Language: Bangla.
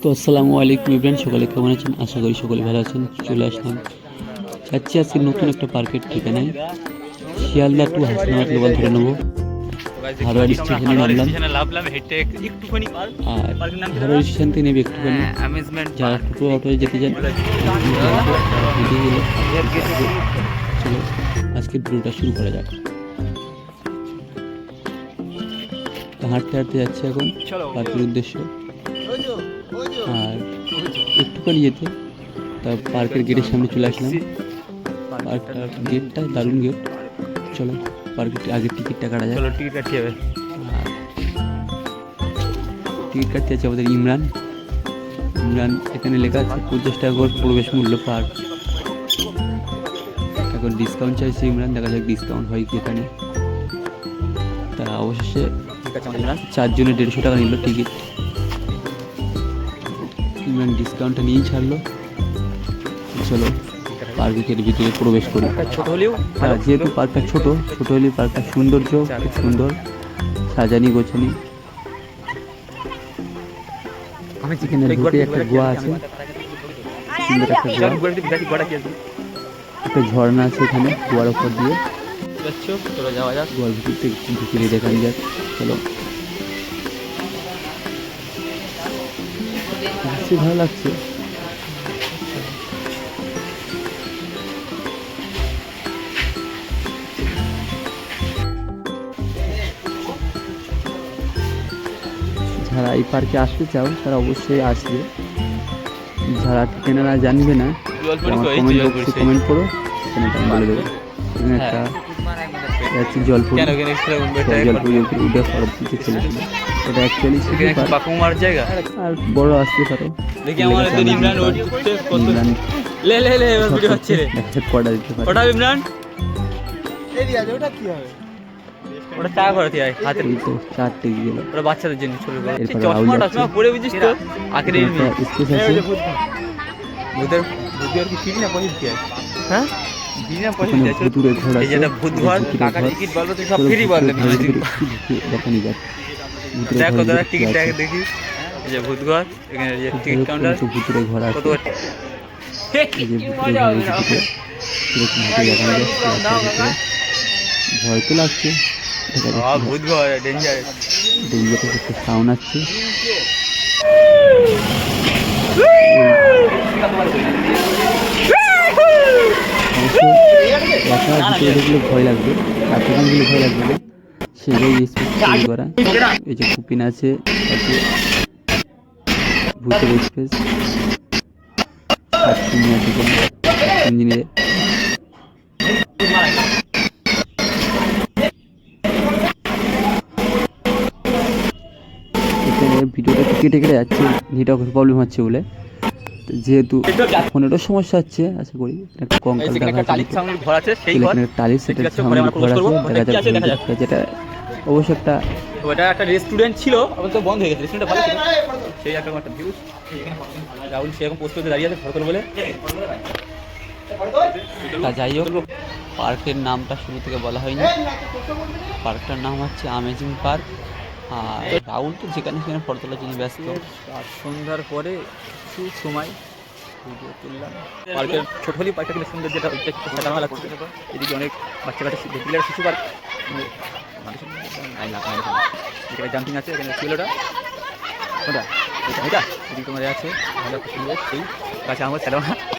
তো আসসালামু আলাইকুম ইব্রাহিম, সকলে কেমন আছেন? আশা করি সকলে ভালো আছেন। চলে আসলাম যাচ্ছি আজকে নতুন একটা পার্কের ঠিকানায়, শিয়ালদা টু হাসনাবাদ লোকাল ধরে নেবো। হারোয়ার স্টেশনে নামলাম, আর হারোয়ার স্টেশন থেকে নেবে একটুখানি যারা টোটো অটোয় যেতে চান হেঁটে গেলে। চলো আজকের ভিডিওটা শুরু করা যাক। তো হাঁটতে হাঁটতে যাচ্ছি এখন পার্কের উদ্দেশ্য, আর একটুখানি যেতে তা পার্কের গেটের সামনে চলে আসলাম। পার্কটার গেটটা দারুণ গেট। চলো পার্কের আগে টিকিটটা কাটা যায়। টিকিট কাটতে হবে। আর টিকিট কাটতে আছে আমাদের ইমরান। এখানে লেখা আছে 50 টাকা করে প্রবেশ মূল্য পার্ক। এখন ডিসকাউন্ট চাইছে ইমরান, দেখা যাক ডিসকাউন্ট হয় কি এখানে। তা অবশেষে 4 জনের 150 টাকা নিল টিকিট। ইমরান ডিসকাউন্টটা নিয়েই ছাড়লো। চলো পার্কের ভিতরে প্রবেশ করি। ছোট হলেও যেহেতু পার্কটা ছোট হলেও পার্কটা সৌন্দর্য খুব সুন্দর, সাজানি গোছানি। এখানে ঢুকে একটা গোয়া আছে, সুন্দর একটা একটা ঝর্ণা আছে এখানে গোয়ার উপর দিয়ে। চলো যাওয়া যাক। গোয়ার ভিতর থেকে ঢুকে দেখা যাক। চলো ভালো লাগছে। যারা এই পার্কে আসতে চাও তারা অবশ্যই আসবে। যারা ঠিকানা জানবে না কমেন্ট বক্সে কমেন্ট করো, ঠিকানাটা আমি বলে দেবো। এখানে একটা জলপুরি উঠে ফরত দিতে চলেছিল। এটা অ্যাকচুয়ালি জায়গা আর বড় আসতে পারো। কটা দিতে পারো। ওটা চা করাতে হয় হাতে। তো 4টে গেল ওটা বাচ্চাদের জন্য ছোট এরপর চশমাটা পরে বুঝিস তো আখের স্পেস আছে। ভূতের ভূতের কি ঠিক না পয়সা কি হ্যাঁ দিন না পয়সা ওখানে ভুতুরে ঘর এই আছে। যেটা ভূত ঘর কাকা টিকিট বলবো তুই সব ফ্রি বললে দেখানি যাক। দেখো দাদা টিকিট দেখি। এই যে ভূত ঘর, এখানে যে টিকিট কাউন্টার ভুতুরে ঘর আছে। কত এই যে ভুতুরে ঘর আছে, কিরকম ভাবে দেখানো যাচ্ছে। ভয় তো লাগছে। ভূত ঘর ডেঞ্জারাস একটা সাউন্ড আসছে। দেখলে ভয় লাগবে, এতক্ষণ গেলে ভয় লাগবে না। সেটাই স্পেস তৈরি করা। এই যে কুপিন আছে, ভূতের স্পেস ইঞ্জিনিয়ার। ভিডিওটা কেটে কেটে যাচ্ছে, নেটওয়ার্কের প্রবলেম হচ্ছে বলে। যেহেতু ফোনেরও সমস্যা হচ্ছে, আশা করি একটা কঙ্কাল টালির সেটের সামনে ঘর আছে, দেখা যাচ্ছে। যেটা অবশ্য একটা ওটা একটা রেস্টুরেন্ট ছিল, অবশ্য বন্ধ হয়ে গেছে। রেস্টুরেন্টটা ভালো ছিল, সেই একটা ভিউজ। রাহুল সেরকম পোস্ট করতে দাঁড়িয়ে আছে ফটো বলে। যাই হোক, পার্কের নামটা শুরু থেকে বলা হয়নি। পার্কটার নাম হচ্ছে আমেজিং পার্ক। আর রাহুল তো যেখানে সেখানে ফটো তোলার জন্য ব্যস্ত। আর সন্ধ্যার পরে কিছু সময় ভিডিও তুললাম। পার্কের ছোট হলেই পার্কটা কিন্তু সুন্দর, যেটা ভালো লাগছে। এদিকে অনেক বাচ্চা কাচ্চা শিশু পার্ক, এখানে জাম্পিং আছে, এখানে ছেলেটা ওটা এটা এদিকে তোমার আছে ভালো সুন্দর। সেই গাছে আমার ছেলে